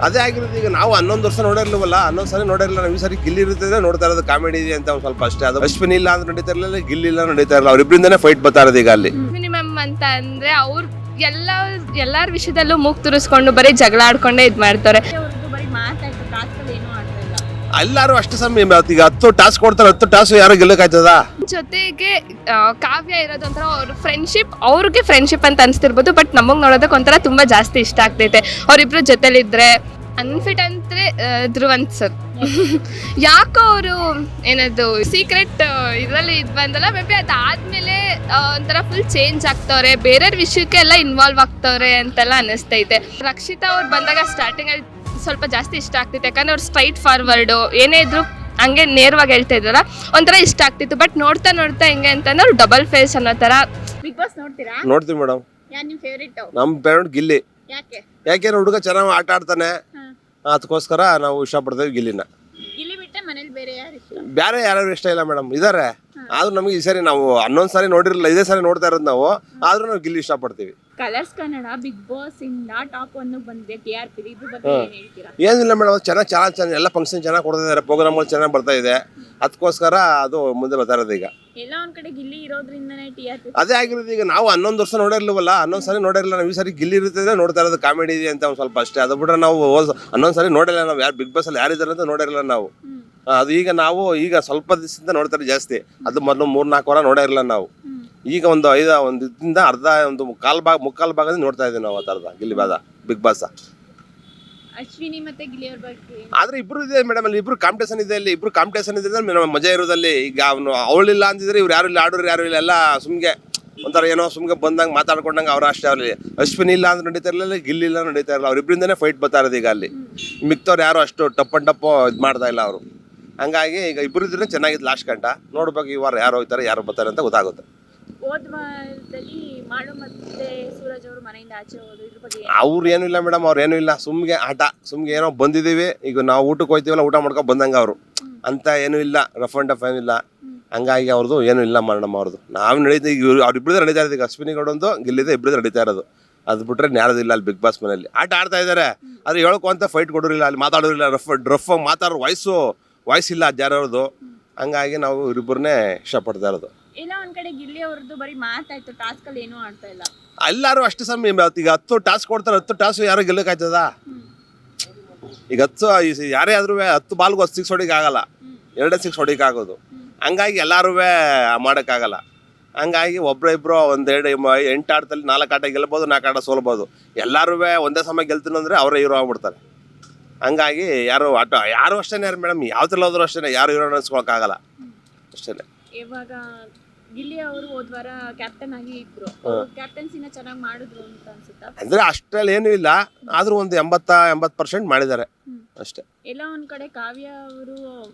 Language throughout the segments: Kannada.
ಅದೇ ಆಗಿರೋದು. ಈಗ ನಾವು 11 ವರ್ಷ ನೋಡಿರ್ಲಿವಲ್ಲ, 11 ಸರಿ ನೋಡಿರಲಿಲ್ಲ. ನಾವು ಈ ಸರಿ ಗಿಲ್ಲಿ ಇರ್ತದೆ ನೋಡ್ತಾ ಇರೋದು, ಕಾಮಿಡಿ ಇದೆ ಅಂತ ಒಂದು ಸ್ವಲ್ಪ ಅಷ್ಟೇ. ಅದು ಅಶ್ವಿನಿ ಇಲ್ಲ ಅಂತ ನಡೀತಾ ಇರಲಿಲ್ಲ, ಗಿಲ್ಲಿ ಇಲ್ಲ ನಡೀತಾ ಇರಲಿಲ್ಲ. ಅವ್ರಿಬ್ರಿಂದನೇ ಫೈಟ್ ಬರ್ತಾ ಇರೋದು ಈಗ ಅಲ್ಲಿ. ಮಿನಿಮಮ್ ಅಂತ ಅಂದ್ರೆ ಅವ್ರು ಎಲ್ಲಾರ ವಿಷಯದಲ್ಲೂ ಮೂಗ್ ತುರಿಸ್ಕೊಂಡು ಬರೀ ಜಗಳ ಆಡ್ಕೊಂಡೇ ಇದ್ ಮಾಡ್ತಾರೆ. ಎಲ್ಲಾರು ಅಷ್ಟು ಸಮಯ ಈಗ 10 ಟಾಸ್ಕ್ ಕೊಡ್ತಾರೆ, 10 ಟಾಸ್ಕ್ ಯಾರು ಗೆಲ್ಲಕ್ಕಾಯ್ತದ? ಜೊತೆಗೆ ಕಾವ್ಯ ಇರೋದು ಒಂಥರ ಅವ್ರ ಫ್ರೆಂಡ್ಶಿಪ್, ಅವ್ರಿಗೆ ಫ್ರೆಂಡ್ಶಿಪ್ ಅಂತ ಅನ್ಸ್ತಿರ್ಬೋದು, ಬಟ್ ನಮಗ್ ನೋಡೋದಕ್ಕೆ ಒಂಥರ ತುಂಬಾ ಜಾಸ್ತಿ ಇಷ್ಟ ಆಗ್ತೈತೆ. ಅವ್ರಿಬ್ರು ಜೊತೆಲಿದ್ರೆ ಅನ್ಫಿಟ್ ಅಂದ್ರೆ ಧ್ರುವಂತ್ ಸರ್. ಯಾಕೋ ಅವರು ಏನದು ಸೀಕ್ರೆಟ್ ಇದರಲ್ಲಿ ಇದು ಬಂದಲ್ಲ, ಮೇ ಬಿ ಅದಾದ್ಮೇಲೆ ಒಂಥರ ಫುಲ್ ಚೇಂಜ್ ಆಗ್ತವ್ರೆ, ಬೇರೆಯವ್ರ ವಿಷಯಕ್ಕೆ ಎಲ್ಲ ಇನ್ವಾಲ್ವ್ ಆಗ್ತವ್ರೆ ಅಂತೆಲ್ಲ ಅನಿಸ್ತೈತೆ. ರಕ್ಷಿತಾ ಅವ್ರು ಬಂದಾಗ ಸ್ಟಾರ್ಟಿಂಗ್ ಅಲ್ಲಿ ಸ್ವಲ್ಪ ಜಾಸ್ತಿ ಇಷ್ಟ ಆಗ್ತಿತ್ತು, ಯಾಕಂದ್ರೆ ಅವ್ರು ಸ್ಟ್ರೈಟ್ ಫಾರ್ವರ್ಡು, ಏನೇ ಇದ್ರು ಹಂಗೆ ನೇರವಾಗಿ ಹೇಳ್ತಾ ಇದ್ರಲ್ಲ, ಒಂಥರ ಇಷ್ಟ ಆಗ್ತಿತ್ತು. ಬಟ್ ನೋಡ್ತಾ ನೋಡ್ತಾ ಹೆಂಗೆ ಅಂತಂದ್ರೆ ಅವ್ರು ಡಬಲ್ ಫೇಸ್ ಅನ್ನೋ ತರ. ಬಿಗ್ ಬಾಸ್ ನೋಡ್ತೀರಾ? ನೋಡ್ತೀವಿ ಮೇಡಮ್. ಯಾರು ನಿಮ್ಮ ಫೇವರೇಟ್? ನಮ್ಮ ಫೇವರೇಟ್ ಗಿಲ್ಲಿ. ಯಾಕೆ ಹುಡುಗ ಚೆನ್ನಾಗಿ ಆಟ ಆಡ್ತಾನೆ, ಅದಕ್ಕೋಸ್ಕರ ನಾವು ಇಷ್ಟಪಡ್ತೇವೆ ಗಿಲ್ಲಿನ. ಗಿಲ್ಲಿ ಬಿಟ್ಟೆ ಮನೇಲಿ ಬೇರೆ ಯಾರು ಇಷ್ಟ? ಬೇರೆ ಯಾರು ಇಷ್ಟ ಇಲ್ಲ ಮೇಡಮ್, ಇದಾರೆ. ಆದ್ರೂ ನಮಗೆ ಈ ಸರಿ ನಾವು 11 ಸಾರಿ ನೋಡಿರಲಿಲ್ಲ, ಇದೇ ಸಾರಿ ನೋಡ್ತಾ ಇರೋದು ನಾವು. ಆದ್ರೂ ನಾವು ಗಿಲ್ಲಿ ಇಷ್ಟಪಡ್ತೀವಿ. ಕಲರ್ಸ್ ಕನ್ನಡ ಬಿಗ್ ಬಾಸ್ ಇಂದ ಟಾಪ್ 1 ಬಂದಿದೆ TRP, ಇದ್ರ ಬಗ್ಗೆ ಏನ್ ಹೇಳ್ತೀರಾ? ಏನಿಲ್ಲ ಮೇಡಮ್, ಚೆನ್ನಾಗಿ ಎಲ್ಲ ಫಂಕ್ಷನ್ ಚೆನ್ನಾಗಿ ಕೊಡ್ತಿದ್ದಾರೆ, ಪ್ರೋಗ್ರಾಮ್ಗಳು ಚೆನ್ನಾಗಿ ಬರ್ತಾ ಇದೆ, ಅದಕ್ಕೋಸ್ಕರ ಅದು ಮುಂದೆ ಬರ್ತಾ ಇರೋದು ಈಗ. ಎಲ್ಲ ಒಂದ್ ಕಡೆ ಗಿಲ್ಲಿ ಇರೋದ್ರಿಂದನೇ TRP ಅದೇ ಆಗಿರೋದು. ಈಗ ನಾವು 11 ವರ್ಷ ನೋಡಿರ್ಲಿವಲ್ಲ, 11 ಸಾರಿ ನೋಡಿರಲಿಲ್ಲ. ನಾವು ಈ ಸಾರಿ ಗಿಲ್ಲಿ ಇರ್ತದೆ ನೋಡ್ತಾ ಇರೋದು, ಕಾಮಿಡಿ ಇದೆ ಅಂತ ಒಂದು ಸ್ವಲ್ಪ ಅಷ್ಟೇ. ಅದು ಬಿಟ್ರೆ ನಾವು 11 ಸಾರಿ ನೋಡಿಲ್ಲ. ನಾವು ಯಾರು ಬಿಗ್ ಬಾಸ್ ಅಲ್ಲಿ ಯಾರಿದ್ದಾರೆ ಅಂತ ನೋಡಿರಲಿಲ್ಲ ನಾವು. ಅದು ಈಗ ಸ್ವಲ್ಪ ದಿವಸದಿಂದ ನೋಡ್ತಾರೆ ಜಾಸ್ತಿ. ಅದು ಮೊದಲು 3-4 ವಾರ ನೋಡಿರಲಿಲ್ಲ ನಾವು. ಈಗ ಒಂದು ಇದರಿಂದ ಮುಕ್ಕಾಲು ಭಾಗದಿಂದ ನೋಡ್ತಾ ಇದ್ದೀವಿ ನಾವು. ಆ ಥರದ ಗಿಲ್ಲಿ ಬಿಗ್ ಬಾಸ್. ಅಶ್ವಿನಿ ಮತ್ತೆ ಗಿಲ್ಲಿ ಅವ್ರ ಬಗ್ಗೆ ಆದ್ರೆ ಇಬ್ರು ಇದೆ ಮೇಡಮ್, ಅಲ್ಲಿ ಇಬ್ರು ಕಾಂಪಿಟೇಷನ್ ಇದೆ. ಅಲ್ಲಿ ಇಬ್ರು ಕಾಂಪಿಟೇಷನ್ ಇದೆ, ಮಜಾ ಇರೋದಲ್ಲಿ. ಈಗ ಅವಳಿಲ್ಲ ಅಂತಿದ್ರೆ ಇವ್ರು ಯಾರು ಇಲ್ಲ, ಆಡೋರು ಯಾರು ಇಲ್ಲ, ಎಲ್ಲ ಸುಮ್ಗೆ ಒಂಥರ ಏನೋ ಸುಮ್ಗೆ ಬಂದಂಗೆ ಮಾತಾಡ್ಕೊಂಡಂಗೆ ಅವ್ರ ಅಷ್ಟೇ. ಅಲ್ಲಿ ಅಶ್ವಿನಿ ಇಲ್ಲ ಅಂತ ನಡೀತಾ ಇರಲಿಲ್ಲ, ಗಿಲ್ಲಿ ಇಲ್ಲ ನಡೀತಾ ಇರಲಿಲ್ಲ. ಅವ್ರಿಬ್ರಿಂದನೇ ಫೈಟ್ ಬರ್ತಾ ಇರೋದು ಈಗ ಅಲ್ಲಿ. ಮಿಕ್ತವ್ರು ಯಾರು ಅಷ್ಟು ಟಪ್ ಇದು ಮಾಡ್ತಾ ಇಲ್ಲ ಅವರು. ಹಂಗಾಗಿ ಈಗ ಇಬ್ರು ಇದ್ರೆ ಚೆನ್ನಾಗಿತ್ತು ಲಾಸ್ಟ್ ಗಂಟ. ನೋಡ್ಬೇಕು ಈ ವಾರ ಯಾರು ಹೋಗ್ತಾರೆ ಯಾರು ಬರ್ತಾರೆ ಅಂತ ಗೊತ್ತಾಗುತ್ತೆ. ಹೋದ ವಾರದಲ್ಲಿ ಮಾಡು ಮತ್ತೆ ಸೂರಜ್ ಅವರು ಮನೆಯಿಂದ ಆಚೆ ಹೋದ್ರು, ಇದ್ರ ಬಗ್ಗೆ ಅವ್ರು ಏನೂ ಇಲ್ಲ ಮೇಡಮ್, ಅವ್ರು ಏನೂ ಇಲ್ಲ, ಸುಮ್ಗೆ ಆಟ, ಸುಮ್ಗೆ ಏನೋ ಬಂದಿದ್ದೀವಿ. ಈಗ ನಾವು ಊಟಕ್ಕೆ ಹೋಗ್ತೀವಲ್ಲ, ಊಟ ಮಾಡ್ಕೊಂಡು ಬಂದಂಗೆ ಅವರು ಅಂತ ಏನೂ ಇಲ್ಲ, ರಫ್ ಅಂಡ್ ಟಫ್ ಏನಿಲ್ಲ. ಹಂಗಾಗಿ ಅವ್ರದ್ದು ಏನೂ ಇಲ್ಲ ಮೇಡಮ್. ಅವ್ರದ್ದು ನಾವು ನಡೀತಾ ಈಗ ಅವ್ರಿಬ್ರದ್ದು ನಡೀತಾ ಇರೋದು. ಈಗ ಅಶ್ವಿನಿ ಗೌಡಂದು ಗಿಲ್ಲಿದೆ ಇಬ್ಬರದ್ದು ನಡೀತಾ ಇರೋದು. ಅದು ಬಿಟ್ರೆ ಯಾರದಿಲ್ಲ ಅಲ್ಲಿ ಬಿಗ್ ಬಾಸ್ ಮನೆಯಲ್ಲಿ. ಆಟ ಆಡ್ತಾ ಇದ್ದಾರೆ, ಅದು ಹೇಳ್ಕೊಂತ ಫೈಟ್ ಕೊಡೋರಿಲ್ಲ, ಅಲ್ಲಿ ಮಾತಾಡೋರಿಲ್ಲ, ರಫ್ ಮಾತಾಡೋ ವಾಯ್ಸ್ ಇಲ್ಲ ಅದು ಯಾರವ್ರದ್ದು. ಹಂಗಾಗಿ ನಾವು ಇಬ್ಬರನ್ನೇ ಇಷ್ಟಪಡ್ತಾ ಇರೋದು. ಇಲ್ಲ ಒಂದ್ ಕಡೆ ಗಿಲ್ಲಿ ಅವ್ರದ್ದು ಬರೀ ಮಾತಾಯ್ತು, ಟಾಸ್ಕ್ ಅಲ್ಲಿ ಏನೂ ಆಡ್ತಾ ಇಲ್ಲ. ಎಲ್ಲಾರು ಅಷ್ಟು ಸಮಯ ಈಗ 10 ಟಾಸ್ಕ್ ಕೊಡ್ತಾರೆ, 10 ಟಾಸ್ಕ್ ಯಾರು ಗೆಲ್ಲಕ್ಕಾಯ್ತದ? ಈಗ 10 ಯಾರೇ ಆದ್ರೂ 10 ಬಾಲ್ಗೂ 10 6 ಹೊಡಿಕ್ ಆಗಲ್ಲ, 2 6 ಹೊಡಿಕ್ ಆಗೋದು. ಹಂಗಾಗಿ ಎಲ್ಲಾರು ಮಾಡೋಕ್ಕಾಗಲ್ಲ. ಹಂಗಾಗಿ ಒಬ್ರಿಬ್ರು 8 ಆಟದಲ್ಲಿ 4 ಆಟ ಗೆಲ್ಬೋದು, 4 ಆಟ ಸೋಲ್ಬೋದು. ಎಲ್ಲಾರು ಒಂದೇ ಸಮಯ ಗೆಲ್ತೀನಿ ಅಂದ್ರೆ ಅವರೇ ಹೀರೋ ಆಗ್ಬಿಡ್ತಾರೆ. ಹಂಗಾಗಿ ಯಾರು ಅಷ್ಟೇ ಮೇಡಮ್, ಯಾವ್ದ್ರಲ್ಲಿ ಹೋದ್ರು ಅಷ್ಟೇ, ಯಾರು ಹೀರೋ ಅನ್ಸ್ಕೊಳಕ್ಕಾಗಲ್ಲ ಅಷ್ಟೇ. ಇವಾಗ ಗಿಲ್ಲಿ ಅವರು ಹೋದ ವಾರ ಕ್ಯಾಪ್ಟನ್ ಆಗಿ ಇದ್ರು, ಕ್ಯಾಪ್ಟನ್ಸಿನ ಚೆನ್ನಾಗಿ ಮಾಡಿದ್ರು ಅಂತ ಅನ್ಸುತ್ತಾ? ಅಂದ್ರೆ ಅಷ್ಟ್ರಲ್ಲಿ ಏನೂ ಇಲ್ಲ, ಆದ್ರೂ ಒಂದು 80% ಮಾಡಿದ್ದಾರೆ ಅಷ್ಟೇ. ಎಲ್ಲ ಒಂದ್ ಕಡೆ ಕಾವ್ಯ ಅವರು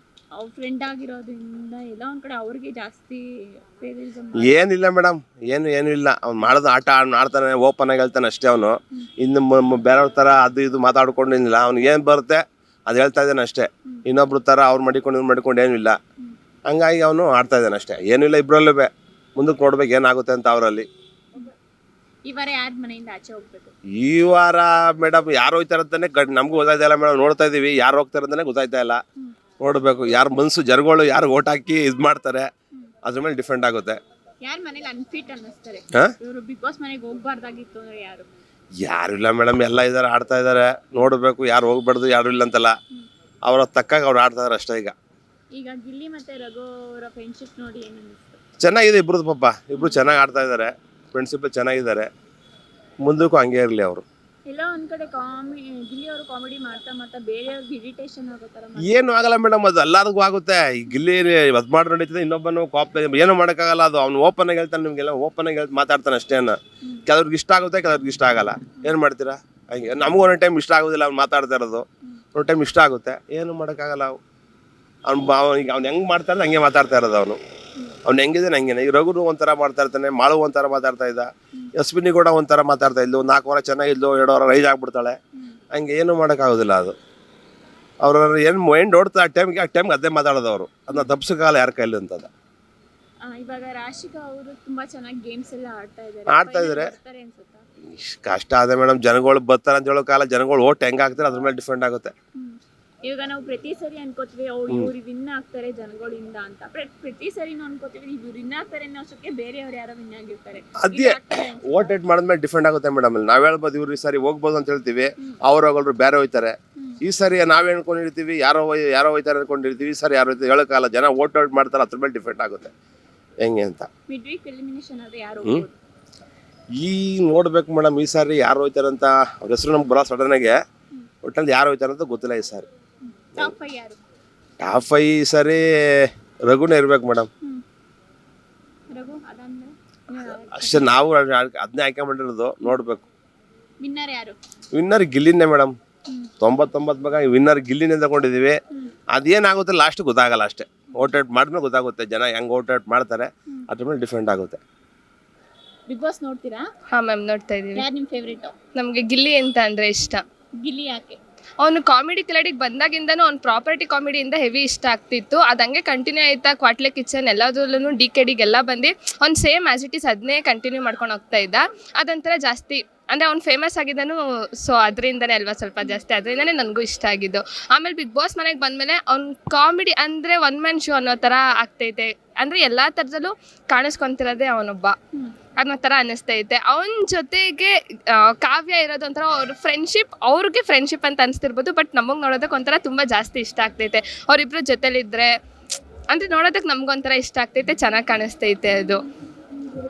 ಅವ್ರ ಫ್ರೆಂಡ್ ಆಗಿರೋದ್ರಿಂದ ಎಲ್ಲ ಒಂದ್ ಕಡೆ ಅವ್ರಿಗೆ ಜಾಸ್ತಿ ಏನಿಲ್ಲ ಮೇಡಮ್, ಏನು ಇಲ್ಲ. ಅವ್ನು ಮಾಡೋದು ಆಟ ಆಡ್ತಾನೆ, ಓಪನ್ ಆಗಿ ಹೇಳ್ತಾನೆ ಅಷ್ಟೇ. ಅವನು ಇನ್ನು ಬೇರೆಯವ್ರ ಥರ ಅದು ಇದು ಮಾತಾಡ್ಕೊಂಡು ಏನಿಲ್ಲ. ಅವ್ನಿಗೆ ಏನು ಬರುತ್ತೆ ಅದು ಹೇಳ್ತಾ ಇದ್ದಾನೆ ಅಷ್ಟೇ. ಇನ್ನೊಬ್ರು ಥರ ಅವ್ರು ಮಾಡಿಕೊಂಡು ಏನೂ ಇಲ್ಲ. ಹಂಗಾಗಿ ಅವನು ಆಡ್ತಾ ಇದ್ದಾನೆ ಅಷ್ಟೇ, ಏನೂ ಇಲ್ಲ. ಇಬ್ಬರಲ್ಲೂ ಮುಂದಕ್ಕೆ ನೋಡ್ಬೇಕು ಏನಾಗುತ್ತೆ ಅಂತ ಅವರಲ್ಲಿ. ಈ ವಾರ ಯಾರ ಮನೆಯಿಂದ ಆಚೆ ಹೋಗ್ಬೇಕು? ಈ ವಾರ ಮೇಡಮ್ ಯಾರು ಹೋಗ್ತಾರಂತಾನೆ ನಮಗೂ ಗೊತ್ತಾಯ್ತಾ ಇಲ್ಲ ಮೇಡಮ್. ನೋಡ್ತಾ ಇದೀವಿ ಯಾರು ಹೋಗ್ತಾರಂತಾನೆ ಗೊತ್ತಾಯ್ತಾ ಇಲ್ಲ. ನೋಡ್ಬೇಕು ಯಾರು ಮನ್ಸು ಜನಗಳು ಯಾರು ಓಟ್ ಹಾಕಿ ಇದು ಮಾಡ್ತಾರೆ ಅದ್ರ ಮೇಲೆ ಡಿಫೆಂಡ್ ಆಗುತ್ತೆ. ಯಾರ ಮನೇಲಿ ಅನ್ಫಿಟ್ ಅನ್ನಿಸ್ತಾರೆ, ಇವರು ಬಿಗ್ ಬಾಸ್ ಮನೆಗೆ ಹೋಗ್ಬಾರ್ದಾಗಿತ್ತು ಅಂದ್ರೆ ಯಾರು ಇಲ್ಲ ಮೇಡಮ್, ಎಲ್ಲ ಇದಾರೆ, ಆಡ್ತಾ ಇದಾರೆ. ನೋಡ್ಬೇಕು ಯಾರು ಹೋಗ್ಬಾರ್ದು ಯಾರು ಇಲ್ಲ ಅಂತಲ್ಲ, ಅವ್ರ ತಕ್ಕಾಗ ಅವ್ರು ಆಡ್ತಾ ಇದಾರೆ ಅಷ್ಟೇ. ಈಗ ಗಿಲ್ಲಿ ಮತ್ತೆ ರಘು ಅವರ ಫ್ರೆಂಡ್ಶಿಪ್ ನೋಡಿ ಏನು ಅನಿಸ್ತು? ಚೆನ್ನಾಗಿದೆ ಇಬ್ರದ್ದು ಪಾಪ, ಇಬ್ರು ಚೆನ್ನಾಗಿ ಆಡ್ತಾ ಇದ್ದಾರೆ, ಫ್ರೆಂಡ್ಶಿಪ್ ಚೆನ್ನಾಗಿದ್ದಾರೆ. ಮುಂದಕ್ಕೂ ಹಂಗೆ ಇರಲಿ ಅವರು. ಎಲ್ಲ ಒಂದ್ ಕಡೆ ಗಿಲ್ಲಿ ಅವರು ಕಾಮಿಡಿ ಮಾಡ್ತಾ ಬೇರೆಯವ್ರಿಗೆ ಇರಿಟೇಷನ್ ಆಗೋ ತರ ಏನು ಆಗಲ್ಲ ಮೇಡಮ್, ಅದು ಎಲ್ಲರಿಗೂ ಆಗುತ್ತೆ. ಈ ಗಿಲ್ಲಿ ಅದ್ ಮಾಡಿ ನಡೀತದೆ, ಇನ್ನೊಬ್ಬನು ಏನೂ ಮಾಡೋಕ್ಕಾಗಲ್ಲ. ಅದು ಅವ್ನು ಓಪನ್ ಆಗಿ ಹೇಳ್ತಾನೆ, ನಿಮ್ಗೆಲ್ಲ ಓಪನ್ ಆಗಿ ಮಾತಾಡ್ತಾನೆ ಅಷ್ಟೇ. ಕೆಲವ್ರಿಗೆ ಇಷ್ಟ ಆಗುತ್ತೆ, ಕೆಲವ್ರಿಗೆ ಇಷ್ಟ ಆಗಲ್ಲ. ಏನು ಮಾಡ್ತೀರಾ? ಹಂಗೆ ನಮಗೂ ಒಂದೊಂದು ಟೈಮ್ ಇಷ್ಟ ಆಗೋದಿಲ್ಲ ಅವ್ನು ಮಾತಾಡ್ತಾ ಇರೋದು, ಒಂದೊಂದು ಟೈಮ್ ಇಷ್ಟ ಆಗುತ್ತೆ. ಏನು ಮಾಡೋಕ್ಕಾಗಲ್ಲ. ಅವ್ನು ಹೆಂಗೆ ಮಾಡ್ತಾರೆ ಹಂಗೆ ಮಾತಾಡ್ತಾ ಇರೋದು. ಅವ್ನು ಹೆಂಗಿದೆ ಹಂಗೇನೆ. ಈಗ ರಘುನು ಒಂಥರ ಮಾಡ್ತಾ ಇರ್ತಾನೆ, ಮಾಳು ಒಂಥರ ಮಾತಾಡ್ತಾ ಇದ್ದ, ಅಶ್ವಿನಿ ಕೂಡ ಒಂಥರ ಮಾತಾಡ್ತಾ ಇದ್ಲು. 4 ವಾರ ಚೆನ್ನಾಗಿದ್ಲು, 2 ವಾರ ರೈಸ್ ಆಗ್ಬಿಡ್ತಾಳೆ. ಹಂಗೆ ಏನು ಮಾಡೋಕ್ಕಾಗೋದಿಲ್ಲ. ಅದು ಅವ್ರ ಏನು ಮೈಂಡ್ ಓಡ್ತಾ ಆ ಟೈಮ್ಗೆ ಅದೇ ಮಾತಾಡೋದು ಅವರು. ಅದನ್ನ ತಪ್ಪಿಸೋಕ್ಕಾಗಲ್ಲ ಯಾರ ಕೈಲಿ ಅಂತದ. ಇವಾಗ ರಾಶಿಕಾ ಅವರು ತುಂಬಾ ಚೆನ್ನಾಗಿ ಗೇಮ್ಸ್ ಎಲ್ಲ ಆಡ್ತಾ ಆಡ್ತಾ ಇದಾರೆ. ಬರ್ತಾರೆ ಅನ್ಸುತ್ತಾ? ಇಷ್ಟ್ ಕಷ್ಟ ಅದೇ ಮೇಡಮ್, ಜನಗಳು ಬರ್ತಾರೆ ಅಂತ ಹೇಳೋ ಕಾಲ ಜನಗಳು ಓಟ್ ಹೆಂಗ್ ಹಾಕ್ತಾರೆ ಅದ್ರ ಮೇಲೆ ಡಿಪೆಂಡ್ ಆಗುತ್ತೆ. ಇವಾಗ ನಾವು ಪ್ರತಿ ಸರಿ ಅನ್ಕೋತೀವಿ ಇವ್ರು ವಿನ್ ಆಗ್ತಾರೆ ಜನಗಳಿಂದ ಅಂತ. ಪ್ರತಿ ಸರಿನೂ ಅನ್ಕೋತೀವಿ ಇವ್ರು ವಿನ್ ಆಗ್ತಾರೆ ಅನ್ನೋ ಅಷ್ಟಕ್ಕೆ ಬೇರೆಯವ್ರು ಯಾರೋ ವಿನ್ ಆಗಿರ್ತಾರೆ. ಅದೇ ಓಟ್ ಏಟ್ ಮಾಡಿದ್ಮೇಲೆ ಡಿಪೆಂಡ್ ಆಗುತ್ತೆ ಮೇಡಮ್. ನಾವ್ ಹೇಳ್ಬೋದು ಇವ್ರು ಈ ಸಾರಿ ಹೋಗ್ಬೋದು ಅಂತ ಹೇಳ್ತೀವಿ, ಅವ್ರು ಹೋಗೋರು ಬೇರೆ ಹೋಯ್ತಾರೆ. ಈ ಸಾರಿ ನಾವ್ ಅನ್ಕೊಂಡಿರ್ತೀವಿ ಯಾರೋ ಹೋಯ್ತಾರೆ ಅನ್ಕೊಂಡಿರ್ತೀವಿ, ಈ ಸಾರಿ ಯಾರು ಹೋಯ್ತಾರೆ ಹೇಳೋಕ್ಕಾಗಲ್ಲ. ಜನ ಓಟ್ ಮಾಡ್ತಾರೆ, ಅದ್ರ ಮೇಲೆ ಡಿಪೆಂಡ್ ಆಗುತ್ತೆ ಹೆಂಗೆ ಅಂತ. ಮಿಡ್ ವೀಕ್ ಎಲಿಮಿನೇಷನ್ ಆದ್ರೆ ಯಾರು ಈ ನೋಡ್ಬೇಕು ಮೇಡಮ್, ಈ ಸಾರಿ ಯಾರು ಹೋಯ್ತಾರೆ ಅಂತ ಅವ್ರ ಹೆಸರು ನಮ್ಗೆ ಬರೋ ಸಡನ್ ಆಗಿ. ಒಟ್ಟಲ್ಲಿ ಯಾರು ಹೋಯ್ತಾರೆ ಅಂತ ಗೊತ್ತಿಲ್ಲ ಈ ಸಾರಿ. ಟಾಪ್ 5 ಯಾರು? ಟಾಪ್ 5 ಈ ಸಾರಿ ರಘುನೇ ಇರ್ಬೇಕು ಮೇಡಮ್. ರಘು ಅದಾದ್ಮೇಲೆ ಅಷ್ಟೇ, ನಾವು ಅದನ್ನೇ ಆಯ್ಕೆ ಮಾಡಿರೋದು. ನೋಡ್ಬೇಕು ವಿನ್ನರ್ ಯಾರು? Winner ಗಿಲ್ಲಿನೇ madam. 99 ಭಾಗ ವಿನ್ನರ್ ಗಿಲ್ಲಿನೇ ತಗೊಂಡಿದೀವಿ. ಅದೇನಾಗುತ್ತೆ ಲಾಸ್ಟ್ ಗೊತ್ತಾಗಲ್ಲ ಅಷ್ಟೇ. ಓಟ್ ಔಟ್ ಮಾಡಿದ್ಮೇಲೆ ಗೊತ್ತಾಗುತ್ತೆ ಜನ ಹೆಂಗ್ ಓಟ್ ಔಟ್ ಮಾಡ್ತಾರೆ, ಅದ್ರ ಮೇಲೆ ಡಿಪೆಂಡ್ ಆಗುತ್ತೆ. ಬಿಗ್ ಬಾಸ್ ನೋಡ್ತೀರಾ? ಹಾ ಮ್ಯಾಮ್, ನೋಡ್ತಾ ಇದೀವಿ. ಯಾರು ನಿಮ್ ಫೇವರೇಟ್? ನಮ್ಗೆ ಗಿಲ್ಲಿ ಅಂತ ಅಂದ್ರೆ ಇಷ್ಟ. ಗಿಲ್ಲಿ ಯಾಕೆ? ಅವನು ಕಾಮಿಡಿ ಕಿಲಾಡಿಗೆ ಬಂದಾಗಿಂದನೂ ಅವ್ನು ಪ್ರಾಪರ್ಟಿ ಕಾಮಿಡಿಯಿಂದ ಹೆವಿ ಇಷ್ಟ ಆಗ್ತಿತ್ತು. ಅದಂಗೆ ಕಂಟಿನ್ಯೂ ಆಯ್ತಾ ಕ್ವಾಟ್ಲೆ ಕಿಚನ್ ಎಲ್ಲದರಲ್ಲೂ DKDಗೆಲ್ಲ ಬಂದು ಅವ್ನು ಸೇಮ್ ಆಸ್ ಇಟ್ ಈಸ್ ಅದನ್ನೇ ಕಂಟಿನ್ಯೂ ಮಾಡ್ಕೊಂಡು ಹೋಗ್ತಾ ಇದ್ದ. ಅದೊಂಥರ ಜಾಸ್ತಿ ಅಂದರೆ ಅವ್ನು ಫೇಮಸ್ ಆಗಿದ್ದನು, ಸೊ ಅದರಿಂದನೇ ಅಲ್ವಾ ಸ್ವಲ್ಪ ಜಾಸ್ತಿ, ಅದರಿಂದನೇ ನನಗೂ ಇಷ್ಟ ಆಗಿದ್ದು. ಆಮೇಲೆ ಬಿಗ್ ಬಾಸ್ ಮನೆಗೆ ಬಂದಮೇಲೆ ಅವ್ನು ಕಾಮಿಡಿ ಅಂದರೆ ಒನ್ ಮ್ಯಾನ್ ಶೋ ಅನ್ನೋ ಥರ ಆಗ್ತೈತೆ. ಅಂದರೆ ಎಲ್ಲ ಥರದಲ್ಲೂ ಕಾಣಿಸ್ಕೊತಿರೋದೇ ಅವನೊಬ್ಬ ಅನ್ನೋ ಥರ ಅನ್ನಿಸ್ತೈತೆ. ಅವನ ಜೊತೆಗೆ ಕಾವ್ಯ ಇರೋದು ಒಂಥರ ಅವ್ರ ಫ್ರೆಂಡ್ಶಿಪ್, ಅವ್ರಿಗೆ ಫ್ರೆಂಡ್ಶಿಪ್ ಅಂತ ಅನಿಸ್ತಿರ್ಬೋದು. ಬಟ್ ನಮಗೆ ನೋಡೋದಕ್ಕೆ ಒಂಥರ ತುಂಬ ಜಾಸ್ತಿ ಇಷ್ಟ ಆಗ್ತೈತೆ. ಅವರಿಬ್ಬರು ಜೊತೆಲಿದ್ದರೆ ಅಂದರೆ ನೋಡೋದಕ್ಕೆ ನಮಗೊಂಥರ ಇಷ್ಟ ಆಗ್ತೈತೆ, ಚೆನ್ನಾಗಿ ಕಾಣಿಸ್ತೈತೆ ಅದು.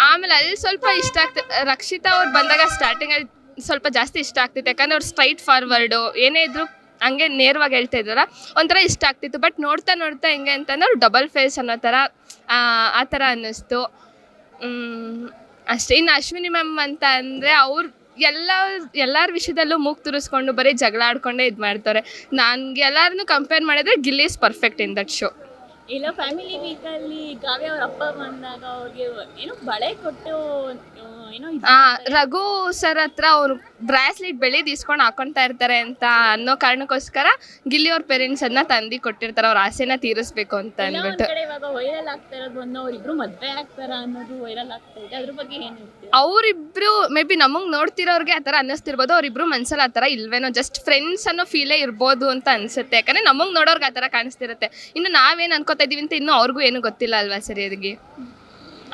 ಆಮೇಲೆ ಅಲ್ಲಿ ಸ್ವಲ್ಪ ಇಷ್ಟ ಆಗ್ತೈತೆ ರಕ್ಷಿತಾ ಅವ್ರು ಬಂದಾಗ ಸ್ಟಾರ್ಟಿಂಗಲ್ಲಿ ಸ್ವಲ್ಪ ಜಾಸ್ತಿ ಇಷ್ಟ ಆಗ್ತಿತ್ತು. ಯಾಕಂದರೆ ಅವ್ರು ಸ್ಟ್ರೈಟ್ ಫಾರ್ವರ್ಡು, ಏನೇ ಇದ್ರು ಹಂಗೆ ನೇರವಾಗಿ ಹೇಳ್ತಾ ಇದ್ರಲ್ಲ, ಒಂಥರ ಇಷ್ಟ ಆಗ್ತಿತ್ತು. ಬಟ್ ನೋಡ್ತಾ ನೋಡ್ತಾ ಹೆಂಗೆ ಅಂತಂದ್ರೆ ಅವ್ರು ಡಬಲ್ ಫೇಸ್ ಅನ್ನೋ ಥರ ಆ ಥರ ಅನ್ನಿಸ್ತು ಅಷ್ಟೇ. ಇನ್ನು ಅಶ್ವಿನಿ ಮ್ಯಾಮ್ ಅಂತ ಅಂದರೆ ಅವ್ರು ಎಲ್ಲರ ವಿಷಯದಲ್ಲೂ ಮೂಗು ತುರಿಸ್ಕೊಂಡು ಬರೀ ಜಗಳ ಆಡ್ಕೊಂಡೇ ಇದು ಮಾಡ್ತಾರೆ. ನನಗೆ ಎಲ್ಲರನ್ನೂ ಕಂಪೇರ್ ಮಾಡಿದ್ರೆ Gilli is perfect in that show. ಇಲ್ಲ ಫ್ಯಾಮಿಲಿ ವೀಕಲ್ಲಿ ಕಾವ್ಯ ಅವ್ರ ಅಪ್ಪ ಬಂದಾಗ ಅವ್ರಿಗೆ ಏನೋ ಬಳೆ ಕೊಟ್ಟು ಏನೋ ರಘು ಸರ್ ಹತ್ರ ಅವ್ರು ಬ್ರಾಸ್ಲೆಟ್ ಬೆಳೆದು ಇಸ್ಕೊಂಡು ಹಾಕೊತಾ ಇರ್ತಾರೆ ಅಂತ ಅನ್ನೋ ಕಾರಣಕ್ಕೋಸ್ಕರ ಗಿಲ್ಲಿ ಅವ್ರ ಪೇರೆಂಟ್ಸ್ ಅದನ್ನ ತಂದು ಕೊಟ್ಟಿರ್ತಾರೆ, ಅವ್ರ ಆಸೆನ ತೀರಿಸ್ಬೇಕು ಅಂತ ಅಂದ್ಬಿಟ್ಟು. ಇವಾಗ ವೈರಲ್ ಆಗ್ತಾ ಇರೋದು ಅವ್ರಿಬ್ರು ಮದ್ವೆ ಆಗ್ತಾರ ಅನ್ನೋದು ವೈರಲ್ ಆಗ್ತಾ ಇದೆ, ಅದ್ರ ಬಗ್ಗೆ ಏನು ಹೇಳ್ತೀರಾ? ಅವರಿಬ್ರು ಮೇ ಬಿ ನಮಗೆ ನೋಡ್ತಿರೋರಿಗೆ ಆ ಥರ ಅನ್ನಿಸ್ತಿರ್ಬೋದು. ಅವರಿಬ್ರು ಮನ್ಸಲ್ಲಿ ಆ ಥರ ಇಲ್ವೇನೋ, ಜಸ್ಟ್ ಫ್ರೆಂಡ್ಸ್ ಅನ್ನೋ ಫೀಲೇ ಇರ್ಬೋದು ಅಂತ ಅನ್ಸುತ್ತೆ. ಯಾಕಂದರೆ ನಮಗೆ ನೋಡೋರ್ಗೆ ಆ ಥರ ಕಾಣಿಸ್ತಿರುತ್ತೆ. ಇನ್ನು ನಾವೇನು ಅನ್ಕೋತಾ ಇದೀವಿ ಅಂತ ಇನ್ನೂ ಅವ್ರಿಗೂ ಏನೂ ಗೊತ್ತಿಲ್ಲ ಅಲ್ವಾ ಸರಿಯಾಗಿ.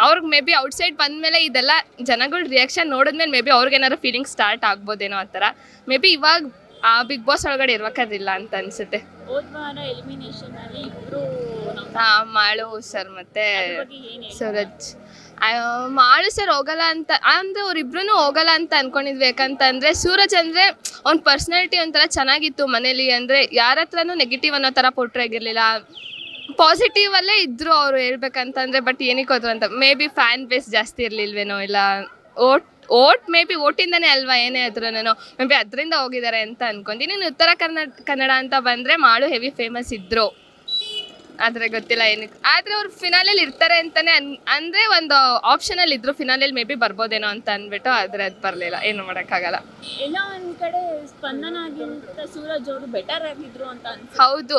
ಅವ್ರಿಗೆ ಮೇ ಬಿ ಔಟ್ಸೈಡ್ ಬಂದಮೇಲೆ ಇದೆಲ್ಲ ಜನಗಳ ರಿಯಾಕ್ಷನ್ ನೋಡಿದ್ಮೇಲೆ ಮೇ ಬಿ ಅವ್ರಿಗೇನಾದ್ರು ಫೀಲಿಂಗ್ ಸ್ಟಾರ್ಟ್ ಆಗ್ಬೋದೇನೋ ಆ ಥರ. ಮೇ ಬಿ ಇವಾಗ ಆ ಬಿಗ್ ಬಾಸ್ ಒಳಗಡೆ ಇರ್ಬೇಕಾದಿಲ್ಲ ಅಂತ ಅನ್ಸುತ್ತೆ. ಹೋದ್ವಾರ ಎಲಿಮಿನೇಷನ್ ಅಲ್ಲಿ ಇಬ್ರು ಮಾಳು ಸರ್ ಮತ್ತೆ ಸೂರಜ್. ಮಾಳು ಸರ್ ಹೋಗಲ್ಲ ಅಂತ ಅಂದರೆ ಅವ್ರಿಬ್ರು ಹೋಗಲ್ಲ ಅಂತ ಅನ್ಕೊಂಡಿದ್ವಿ. ಯಾಕಂತಂದರೆ ಸೂರಜ್ ಅಂದರೆ ಅವ್ನ ಪರ್ಸ್ನಾಲಿಟಿ ಒಂಥರ ಚೆನ್ನಾಗಿತ್ತು ಮನೇಲಿ. ಅಂದರೆ ಯಾರ ಹತ್ರನೂ ನೆಗೆಟಿವ್ ಅನ್ನೋ ಥರ ಪೋಟ್ರೆ ಆಗಿರಲಿಲ್ಲ, ಪಾಸಿಟಿವ್ ಅಲ್ಲೇ ಇದ್ರು ಅವರು ಹೇಳ್ಬೇಕಂತಂದರೆ. ಬಟ್ ಏನಕ್ಕೆ ಹೋದ್ರು ಅಂತ ಮೇ ಬಿ ಫ್ಯಾನ್ ಬೇಸ್ ಜಾಸ್ತಿ ಇರಲಿಲ್ವೇನೋ, ಇಲ್ಲ ಓಟ್ ಮೇ ಬಿ ಓಟಿಂದನೇ ಅಲ್ವಾ ಏನೇ ಆದ್ರೂ ಮೇ ಬಿ ಅದರಿಂದ ಹೋಗಿದ್ದಾರೆ ಅಂತ ಅನ್ಕೊಂತೀನಿ. ಇನ್ನು ಉತ್ತರ ಕನ್ನಡ ಅಂತ ಬಂದರೆ ಮಾಳು ಹೆವಿ ಫೇಮಸ್ ಇದ್ದರು, ಆದರೆ ಗೊತ್ತಿಲ್ಲ ಏನಕ್ಕೆ. ಆದರೆ ಅವ್ರು ಫಿನಾಲಲ್ಲಿ ಇರ್ತಾರೆ ಅಂತಲೇ ಅಂದರೆ ಒಂದು ಆಪ್ಷನಲ್ಲಿ ಇದ್ರು, ಫಿನಾಲಲ್ಲಿ ಮೇ ಬಿ ಬರ್ಬೋದೇನೋ ಅಂತ ಅಂದ್ಬಿಟ್ಟು. ಆದರೆ ಅದು ಬರಲಿಲ್ಲ, ಏನು ಮಾಡೋಕ್ಕಾಗಲ್ಲ. ಎಲ್ಲ ಒಂದು ಕಡೆ ಸ್ಪಂದನಾಗಿಂತ ಸೂರಜ್ ಅವರು ಬೆಟರ್ ಆಗಿದ್ರು ಅಂತ ಅನ್ಸುತ್ತೆ. ಹೌದು,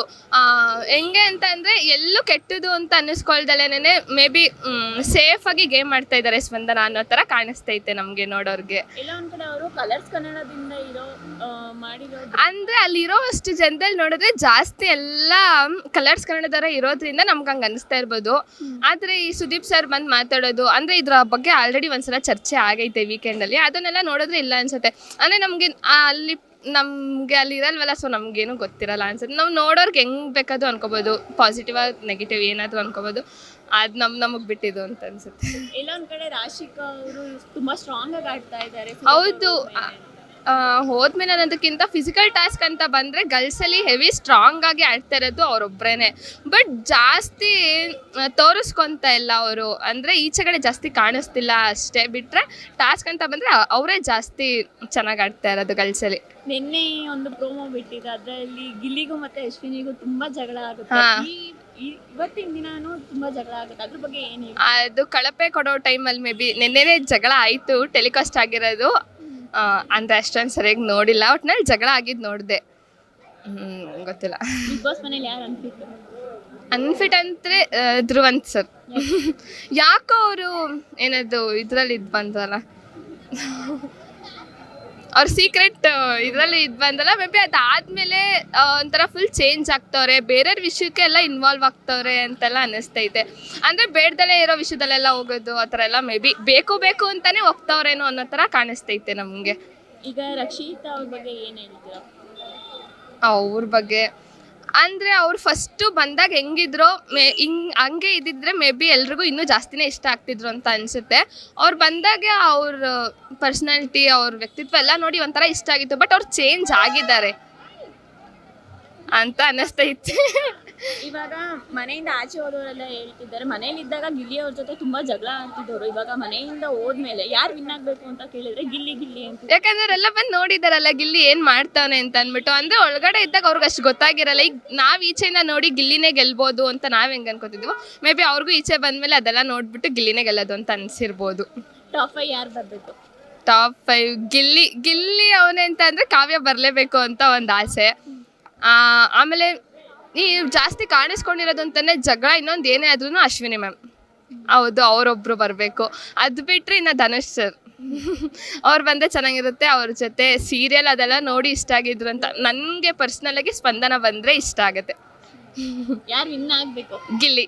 ಹೆಂಗೆ ಅಂತ ಅಂದರೆ ಎಲ್ಲೂ ಕೆಟ್ಟದು ಅಂತ ಅನ್ನಿಸ್ಕೊಳ್ದಲೇನೆ ಮೇ ಬಿ ಸೇಫಾಗಿ ಗೇಮ್ ಮಾಡ್ತಾ ಇದ್ದಾರೆ ಸ್ಪಂದನ ಅನ್ನೋ ಥರ ಕಾಣಿಸ್ತೈತೆ ನಮಗೆ ನೋಡೋರಿಗೆ. ಎಲ್ಲ ಒಂದು ಕಡೆ ಅವರು ಕಲರ್ಸ್ ಕನ್ನಡದಿಂದ ಮಾಡಿರೋ ಅಂದರೆ ಅಲ್ಲಿರೋ ಅಷ್ಟು ಜನದಲ್ಲಿ ನೋಡಿದ್ರೆ ಜಾಸ್ತಿ ಎಲ್ಲ ಕಲರ್ಸ್ ಕನ್ನಡದವರ ಇರೋದ್ರಿಂದ ನಮ್ಗೆ ಹಂಗೆ ಅನಿಸ್ತಾ ಇರ್ಬೋದು. ಆದರೆ ಈ ಸುದೀಪ್ ಸರ್ ಬಂದು ಮಾತಾಡೋದು ಅಂದರೆ ಇದ್ರ ಬಗ್ಗೆ ಆಲ್ರೆಡಿ ಒಂದ್ಸಲ ಚರ್ಚೆ ಆಗೈತೆ ವೀಕೆಂಡಲ್ಲಿ, ಅದನ್ನೆಲ್ಲ ನೋಡಿದ್ರೆ ಇಲ್ಲ ಅನ್ಸುತ್ತೆ. ಅಂದರೆ ನಮಗೆ ಅಲ್ಲಿ ಇರಲ್ವಲ್ಲ, ಸೊ ನಮಗೇನು ಗೊತ್ತಿರಲ್ಲ ಅನ್ಸುತ್ತೆ. ನಾವು ನೋಡೋರ್ಗೆ ಹೆಂಗೆ ಬೇಕಾದ್ರು ಅನ್ಕೋಬೋದು, ಪಾಸಿಟಿವ್ ಆಗಿ ನೆಗೆಟಿವ್ ಏನಾದರೂ ಅನ್ಕೋಬೋದು. ಅದು ನಮಗೆ ಬಿಟ್ಟಿದ್ದು ಅಂತ ಅನ್ಸುತ್ತೆ. ಎಲ್ಲ ಒಂದು ಕಡೆ ರಾಶಿಕಾ ಅವರು ತುಂಬ ಸ್ಟ್ರಾಂಗ್ ಆಗಿ ಆಡ್ತಾ ಇದ್ದಾರೆ. ಹೌದು, ಹೋದ್ಮೇಲೆ ಅನ್ನೋದಕ್ಕಿಂತ ಫಿಸಿಕಲ್ ಟಾಸ್ಕ್ ಅಂತ ಬಂದರೆ ಗರ್ಲ್ಸಲ್ಲಿ ಹೆವಿ ಸ್ಟ್ರಾಂಗ್ ಆಗಿ ಆಡ್ತಾ ಇರೋದು ಅವರೊಬ್ಬರೇ. ಬಟ್ ಜಾಸ್ತಿ ತೋರಿಸ್ಕೊತ ಇಲ್ಲ ಅವರು, ಅಂದರೆ ಈಚೆಗಡೆ ಜಾಸ್ತಿ ಕಾಣಿಸ್ತಿಲ್ಲ ಅಷ್ಟೇ. ಬಿಟ್ಟರೆ ಟಾಸ್ಕ್ ಅಂತ ಬಂದರೆ ಅವರೇ ಜಾಸ್ತಿ ಚೆನ್ನಾಗಿ ಆಡ್ತಾ ಇರೋದು ಗರ್ಲ್ಸಲ್ಲಿ. ನಿನ್ನೆ ಒಂದು ಪ್ರೋಮೋ ಬಿಟ್ಟಿದೆ, ಅದರಲ್ಲಿ ಗಿಲ್ಲಿಗೂ ಮತ್ತೆ ಅಶ್ವಿನಿಗೂ ತುಂಬ ಜಗಳ ಆಗುತ್ತೆ. ಇವತ್ತಿನ ದಿನಾನು ತುಂಬ ಜಗಳ ಆಗುತ್ತೆ, ಅದ್ರ ಬಗ್ಗೆ ಏನು? ಅದು ಕಳಪೆ ಕೊಡೋ ಟೈಮಲ್ಲಿ ಮೇ ಬಿ ನಿನ್ನೆನೇ ಜಗಳ ಆಯಿತು, ಟೆಲಿಕಾಸ್ಟ್ ಆಗಿರೋದು. ಅಂದರೆ ಅಷ್ಟೊಂದು ಸರಿಯಾಗಿ ನೋಡಿಲ್ಲ, ಒಟ್ಟಿನಲ್ಲಿ ಜಗಳ ಆಗಿದ್ದು ನೋಡಿದೆ. ಗೊತ್ತಿಲ್ಲ. ಬಿಗ್ ಬಾಸ್ ಮನೇಲಿ ಯಾರು ಅನ್ಸುತ್ತೆ? ಅನ್ಫಿಟ್ ಅಂದ್ರೆ ಧ್ರುವಂತ್ ಸರ್. ಯಾಕೋ ಅವರು ಏನದು ಇದ್ರಲ್ಲಿ ಇದು ಬಂದಲ್ಲ, ಅವ್ರ ಸೀಕ್ರೆಟ್ ಇದರಲ್ಲಿ ಇದು ಬಂದಲ್ಲ, ಮೇ ಬಿ ಅದಾದ್ಮೇಲೆ ಒಂಥರ ಫುಲ್ ಚೇಂಜ್ ಆಗ್ತವ್ರೆ, ಬೇರೆಯವ್ರ ವಿಷಯಕ್ಕೆ ಎಲ್ಲ ಇನ್ವಾಲ್ವ್ ಆಗ್ತವ್ರೆ ಅಂತೆಲ್ಲ ಅನ್ನಿಸ್ತೈತೆ. ಅಂದರೆ ಬೇಡ್ದಲೇ ಇರೋ ವಿಷಯದಲ್ಲೆಲ್ಲ ಹೋಗೋದು ಆ ಥರ ಎಲ್ಲ ಮೇ ಬಿ ಬೇಕು ಅಂತಾನೆ ಹೋಗ್ತವ್ರೇನೋ ಅನ್ನೋ ಥರ ಕಾಣಿಸ್ತೈತೆ ನಮಗೆ. ಈಗ ರಕ್ಷಿತಾ ಅವ್ರ ಬಗ್ಗೆ ಏನು ಹೇಳ್ತೀರಾ? ಅವ್ರ ಬಗ್ಗೆ ಅಂದರೆ ಅವ್ರು ಫಸ್ಟು ಬಂದಾಗ ಹೆಂಗಿದ್ರು ಹಂಗೆ ಇದ್ದಿದ್ರೆ ಮೇ ಬಿ ಎಲ್ರಿಗೂ ಇನ್ನೂ ಜಾಸ್ತಿನೇ ಇಷ್ಟ ಆಗ್ತಿದ್ರು ಅಂತ ಅನಿಸುತ್ತೆ. ಅವ್ರು ಬಂದಾಗ ಅವ್ರ ಪರ್ಸ್ನಾಲಿಟಿ, ಅವ್ರ ವ್ಯಕ್ತಿತ್ವ ಎಲ್ಲ ನೋಡಿ ಒಂಥರ ಇಷ್ಟ ಆಗಿತ್ತು. ಬಟ್ ಅವ್ರು ಚೇಂಜ್ ಆಗಿದ್ದಾರೆ ಅಂತ ಅನ್ನಿಸ್ತೈತೆ. ಇವಾಗ ಮನೆಯಿಂದ ಆಚೆ ಹೋದವರೆಲ್ಲ ಹೇಳ್ತಿದ್ದಾರೆ, ಮನೇಲಿದ್ದಾಗ ಗಿಲ್ಲಿ ಅವ್ರ ಜೊತೆ ತುಂಬಾ ಜಗಳ ಆಡ್ತಿದ್ದವರು, ಇವಾಗ ಮನೆಯಿಂದ ಹೋದ್ಮೇಲೆ ಯಾರು ವಿನ್ ಆಗ್ಬೇಕು ಅಂತ ಕೇಳಿದ್ರೆ ಗಿಲ್ಲಿ ಅಂತ. ಯಾಕಂದ್ರೆ ಅವರೆಲ್ಲ ಬಂದು ನೋಡಿದಾರಲ್ಲ ಗಿಲ್ಲಿ ಏನ್ ಮಾಡ್ತಾವನೆ ಅಂತ ಅಂದ್ಬಿಟ್ಟು. ಅಂದ್ರೆ ಒಳಗಡೆ ಇದ್ದಾಗ ಅವ್ರಿಗೆ ಅಷ್ಟು ಗೊತ್ತಾಗಿರಲ್ಲ. ಈಗ ನಾವ್ ಈಚೆಯಿಂದ ನೋಡಿ ಗಿಲ್ಲಿನೇ ಗೆಲ್ಬೋದು ಅಂತ ನಾವ್ ಹೆಂಗ್ ಅನ್ಕೋತಿದ್ವಿ, ಮೇ ಬಿ ಅವ್ರಿಗೂ ಈಚೆ ಬಂದ್ಮೇಲೆ ಅದೆಲ್ಲ ನೋಡ್ಬಿಟ್ಟು ಗಿಲ್ಲಿನೇ ಗೆಲ್ಲೋದು ಅಂತ ಅನ್ಸಿರ್ಬೋದು. ಟಾಪ್ 5 ಯಾರು ಬರ್ಬೇಕು? ಟಾಪ್ 5 ಗಿಲ್ಲಿ ಅವನೇ ಅಂತ ಅಂದ್ರೆ ಕಾವ್ಯ ಬರಲೇಬೇಕು ಅಂತ ಒಂದು ಆಸೆ. ಆಮೇಲೆ ನೀವು ಜಾಸ್ತಿ ಕಾಣಿಸ್ಕೊಂಡಿರೋದು ಅಂತಾನೆ ಜಗಳ, ಇನ್ನೊಂದು ಏನೇ ಆದ್ರೂ ಅಶ್ವಿನಿ ಮ್ಯಾಮ್, ಹೌದು ಅವರೊಬ್ರು ಬರಬೇಕು. ಅದು ಬಿಟ್ಟರೆ ಇನ್ನು ಧನುಷ್ ಸರ್ ಅವ್ರು ಬಂದರೆ ಚೆನ್ನಾಗಿರುತ್ತೆ. ಅವ್ರ ಜೊತೆ ಸೀರಿಯಲ್ ಅದೆಲ್ಲ ನೋಡಿ ಇಷ್ಟ ಆಗಿದ್ರು ಅಂತ. ನನಗೆ ಪರ್ಸ್ನಲಾಗಿ ಸ್ಪಂದನ ಬಂದರೆ ಇಷ್ಟ ಆಗುತ್ತೆ. ಯಾರು ವಿನ್ ಆಗಬೇಕು? ಗಿಲ್ಲಿ.